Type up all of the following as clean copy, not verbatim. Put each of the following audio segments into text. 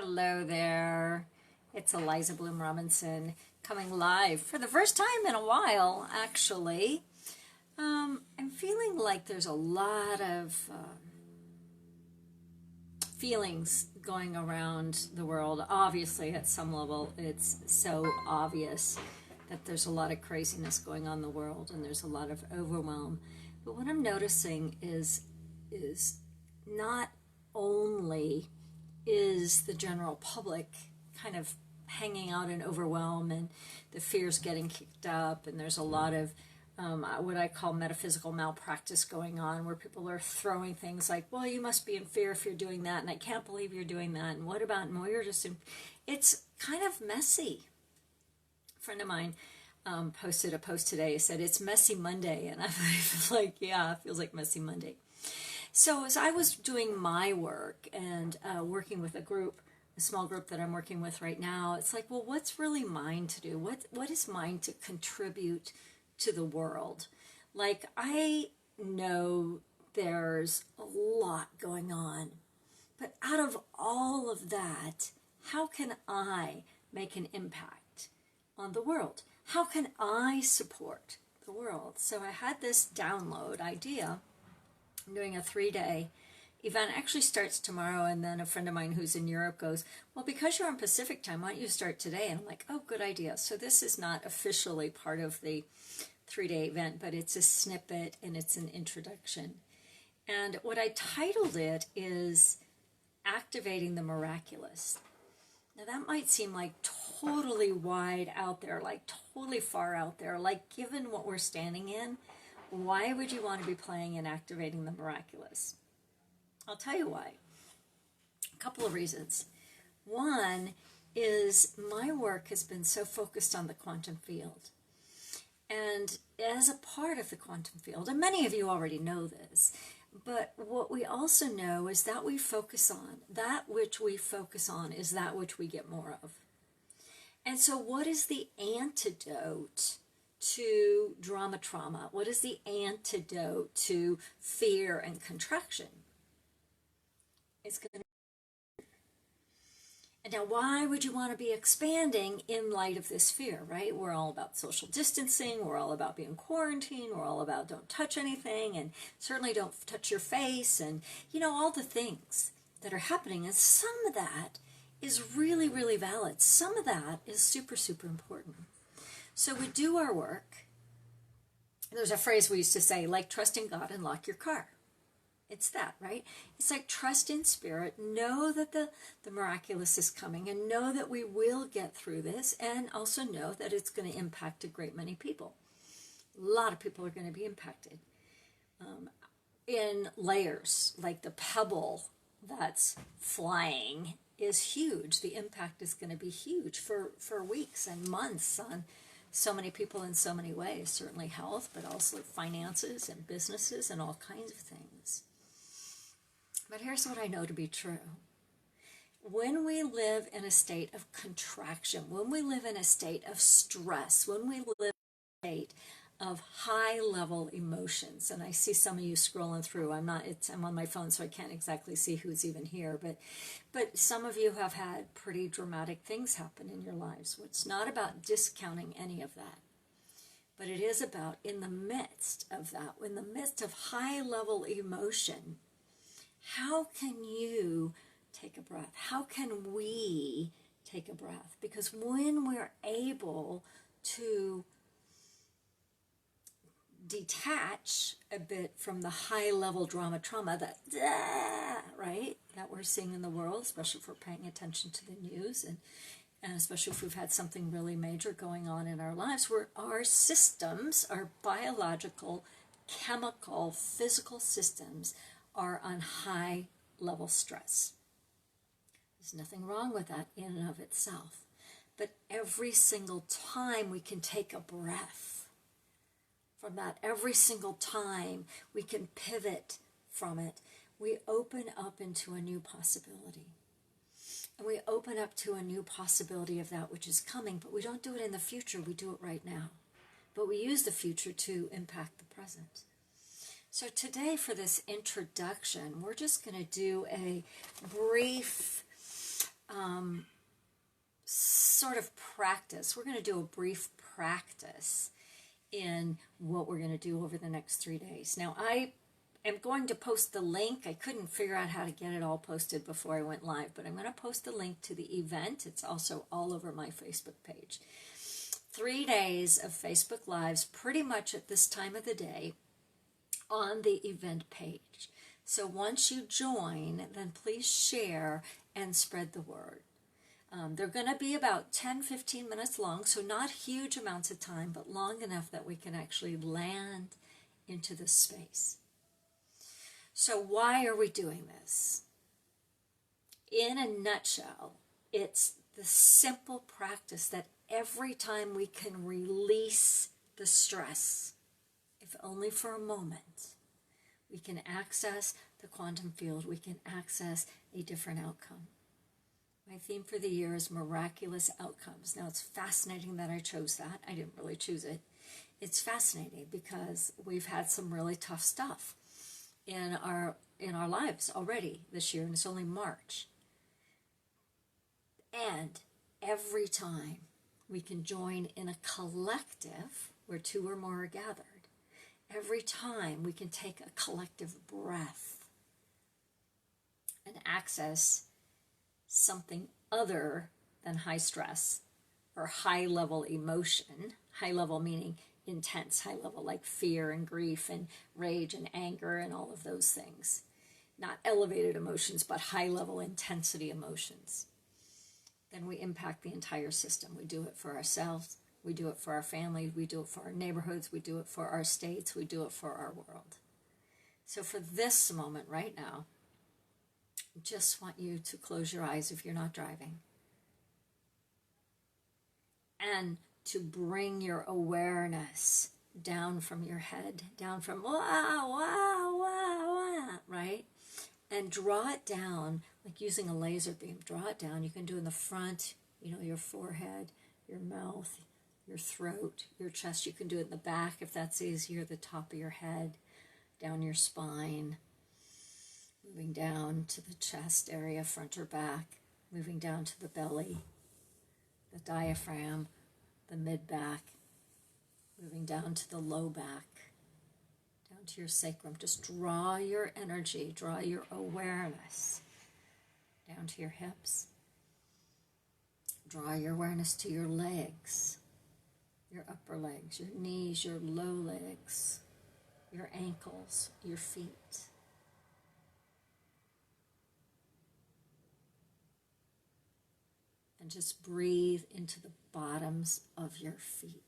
Hello there, it's Eliza Bloom Robinson coming live for the first time in a while, actually. I'm feeling like there's a lot of feelings going around the world. Obviously, at some level, it's so obvious that there's a lot of craziness going on in the world and there's a lot of overwhelm. But what I'm noticing is not only is the general public kind of hanging out in overwhelm and the fears getting kicked up, and there's a lot of what I call metaphysical malpractice going on, where people are throwing things like, well, you must be in fear if you're doing that, and I can't believe you're doing that, and what about, and well, you're just in... It's kind of messy. A friend of mine posted a post today. He said, it's Messy Monday, and I'm like, yeah, it feels like Messy Monday. So as I was doing my work and working with a small group that I'm working with right now, it's like, well, what's really mine to do? What is mine to contribute to the world? Like, I know there's a lot going on, but out of all of that, how can I make an impact on the world? How can I support the world? So I had this download idea. I'm doing a 3-day event. It actually starts tomorrow, and then a friend of mine who's in Europe goes, well, because you're on Pacific time, why don't you start today? And I'm like, oh, good idea. So this is not officially part of the 3-day event, but it's a snippet and it's an introduction. And what I titled it is Activating the Miraculous. Now that might seem like totally wide out there, like totally far out there, like given what we're standing in, why would you want to be playing and activating the miraculous? I'll tell you why. A couple of reasons. One is my work has been so focused on the quantum field. And as a part of the quantum field, and many of you already know this, but what we also know is that we focus on, that which we focus on is that which we get more of. And so what is the antidote to trauma? What is the antidote to fear and contraction? It's going to... And now, why would you want to be expanding in light of this fear, right? We're all about social distancing. We're all about being quarantined. We're all about don't touch anything, and certainly don't touch your face, and, you know, all the things that are happening. And some of that is really, really valid. Some of that is super, super important. So we do our work. There's a phrase we used to say, like trust in God and lock your car. It's that, right? It's like trust in spirit, know that the miraculous is coming, and know that we will get through this, and also know that it's going to impact a great many people. A lot of people are going to be impacted in layers, like the pebble that's flying is huge. The impact is going to be huge for weeks and months on so many people in so many ways, certainly health, but also finances and businesses and all kinds of things. But here's what I know to be true. When we live in a state of contraction, when we live in a state of stress, when we live in a state of high-level emotions, and I see some of you scrolling through. I'm on my phone, so I can't exactly see who's even here, but some of you have had pretty dramatic things happen in your lives. It's not about discounting any of that, but it is about in the midst of that, in the midst of high-level emotion, how can you take a breath? How can we take a breath? Because when we're able to detach a bit from the high-level trauma that, right, that we're seeing in the world, especially if we're paying attention to the news, and especially if we've had something really major going on in our lives, where our systems, our biological, chemical, physical systems are on high-level stress. There's nothing wrong with that in and of itself. But every single time we can take a breath from that, every single time we can pivot from it, we open up into a new possibility. And we open up to a new possibility of that which is coming, but we don't do it in the future, we do it right now. But we use the future to impact the present. So today, for this introduction, we're just going to do a brief sort of practice. We're going to do a brief practice in what we're going to do over the next 3 days. Now, I am going to post the link. I couldn't figure out how to get it all posted before I went live, but I'm going to post the link to the event. It's also all over my Facebook page. 3 days of Facebook Lives, pretty much at this time of the day, on the event page. So once you join, then please share and spread the word. They're going to be about 10-15 minutes long, so not huge amounts of time, but long enough that we can actually land into the space. So why are we doing this? In a nutshell, it's the simple practice that every time we can release the stress, if only for a moment, we can access the quantum field, we can access a different outcome. My theme for the year is miraculous outcomes. Now, it's fascinating that I chose that. I didn't really choose it. It's fascinating because we've had some really tough stuff in our lives already this year, and it's only March. And every time we can join in a collective where 2 or more are gathered, every time we can take a collective breath and access something other than high stress or high level emotion, high level meaning intense, high level like fear and grief and rage and anger and all of those things. Not elevated emotions, but high level intensity emotions. Then we impact the entire system. We do it for ourselves, we do it for our families, we do it for our neighborhoods, we do it for our states, we do it for our world. So for this moment right now, I just want you to close your eyes if you're not driving. And to bring your awareness down from your head, down from wow, wow, wow, wow, right? And draw it down, like using a laser beam, draw it down. You can do it in the front, your forehead, your mouth, your throat, your chest. You can do it in the back if that's easier, the top of your head, down your spine, moving down to the chest area, front or back, moving down to the belly, the diaphragm, the mid-back, moving down to the low back, down to your sacrum. Just draw your energy, draw your awareness down to your hips. Draw your awareness to your legs, your upper legs, your knees, your low legs, your ankles, your feet. And just breathe into the bottoms of your feet.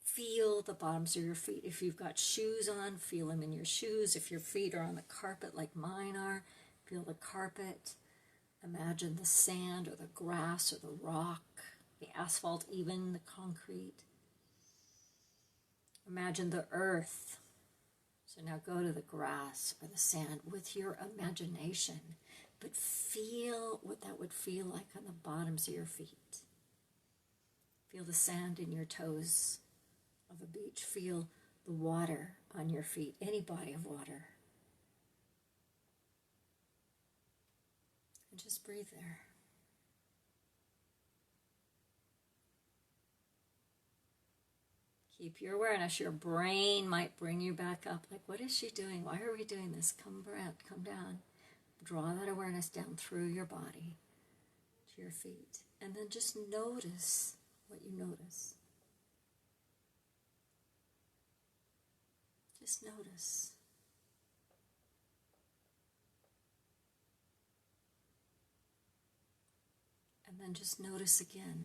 Feel the bottoms of your feet. If you've got shoes on, feel them in your shoes. If your feet are on the carpet like mine are, feel the carpet. Imagine the sand or the grass or the rock, the asphalt, even the concrete. Imagine the earth. So now go to the grass or the sand with your imagination. But feel what that would feel like on the bottoms of your feet. Feel the sand in your toes of a beach. Feel the water on your feet, any body of water. And just breathe there. Keep your awareness. Your brain might bring you back up. Like, what is she doing? Why are we doing this? Come down. Draw that awareness down through your body to your feet. And then just notice what you notice. Just notice. And then just notice again.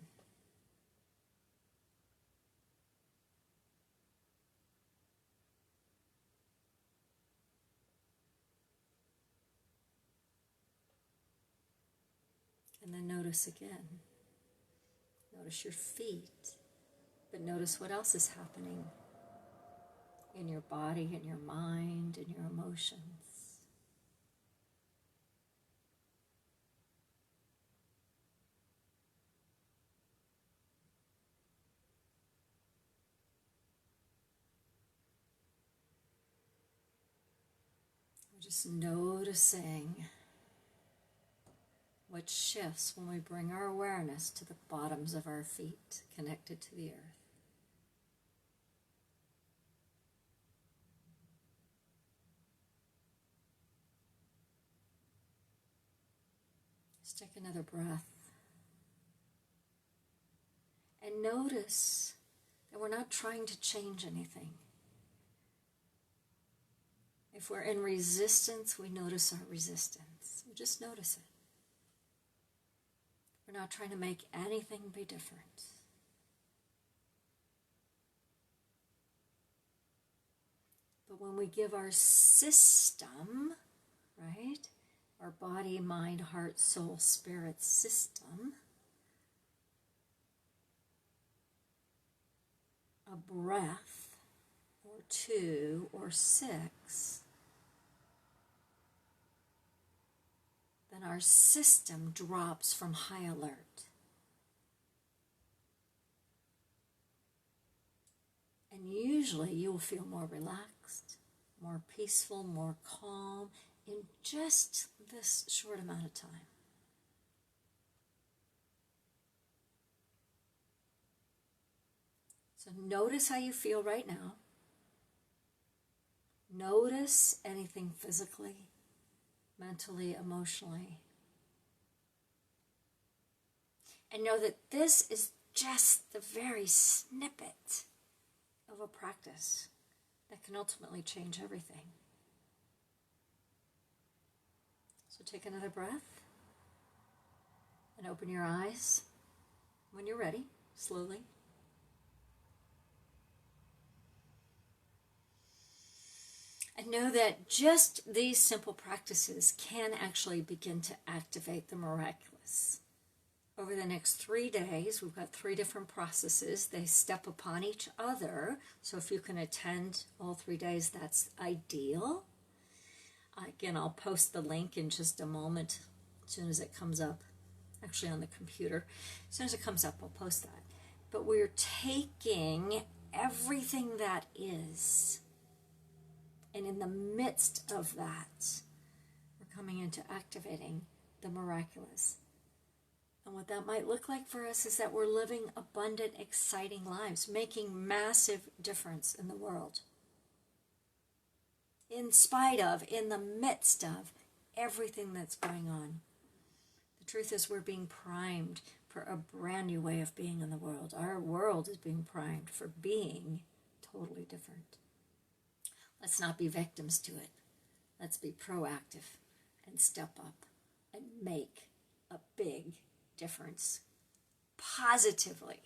And then notice again. Notice your feet, but notice what else is happening in your body, in your mind, in your emotions. Just noticing what shifts when we bring our awareness to the bottoms of our feet, connected to the earth. Just take another breath. And notice that we're not trying to change anything. If we're in resistance, we notice our resistance. We just notice it. We're not trying to make anything be different. But when we give our system, right, our body, mind, heart, soul, spirit system, a breath, or 2, or 6, then our system drops from high alert. And usually you will feel more relaxed, more peaceful, more calm in just this short amount of time. So notice how you feel right now. Notice anything physically, mentally, emotionally. And know that this is just the very snippet of a practice that can ultimately change everything. So take another breath and open your eyes when you're ready, slowly. And know that just these simple practices can actually begin to activate the miraculous. Over the next 3 days, we've got 3 different processes. They step upon each other. So if you can attend all 3 days, that's ideal. Again, I'll post the link in just a moment as soon as it comes up. Actually on the computer. As soon as it comes up, I'll post that. But we're taking everything that is, and in the midst of that, we're coming into activating the miraculous. And what that might look like for us is that we're living abundant, exciting lives, making massive difference in the world. In spite of, in the midst of everything that's going on. The truth is we're being primed for a brand new way of being in the world. Our world is being primed for being totally different. Let's not be victims to it. Let's be proactive and step up and make a big difference, positively,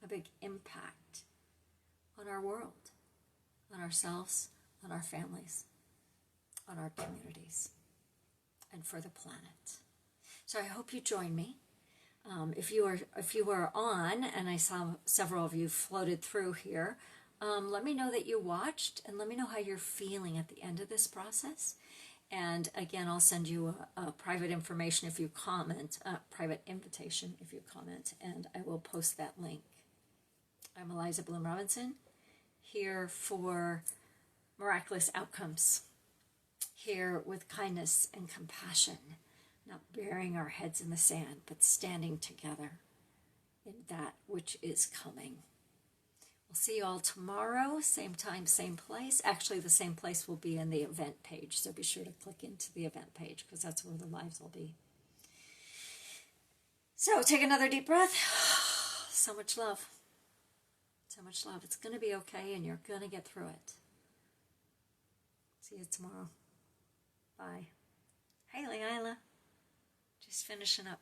a big impact on our world, on ourselves, on our families, on our communities, and for the planet. So I hope you join me. If you are on, and I saw several of you floated through here, let me know that you watched, and let me know how you're feeling at the end of this process. And again, I'll send you a private information if you comment, private invitation if you comment, and I will post that link. I'm Eliza Bloom Robinson, here for miraculous outcomes, here with kindness and compassion, not burying our heads in the sand, but standing together in that which is coming. We'll see you all tomorrow, same time, same place. Actually, the same place will be in the event page, so be sure to click into the event page because that's where the lives will be. So take another deep breath. So much love. So much love. It's going to be okay, and you're going to get through it. See you tomorrow. Bye. Hey, Leila. Just finishing up.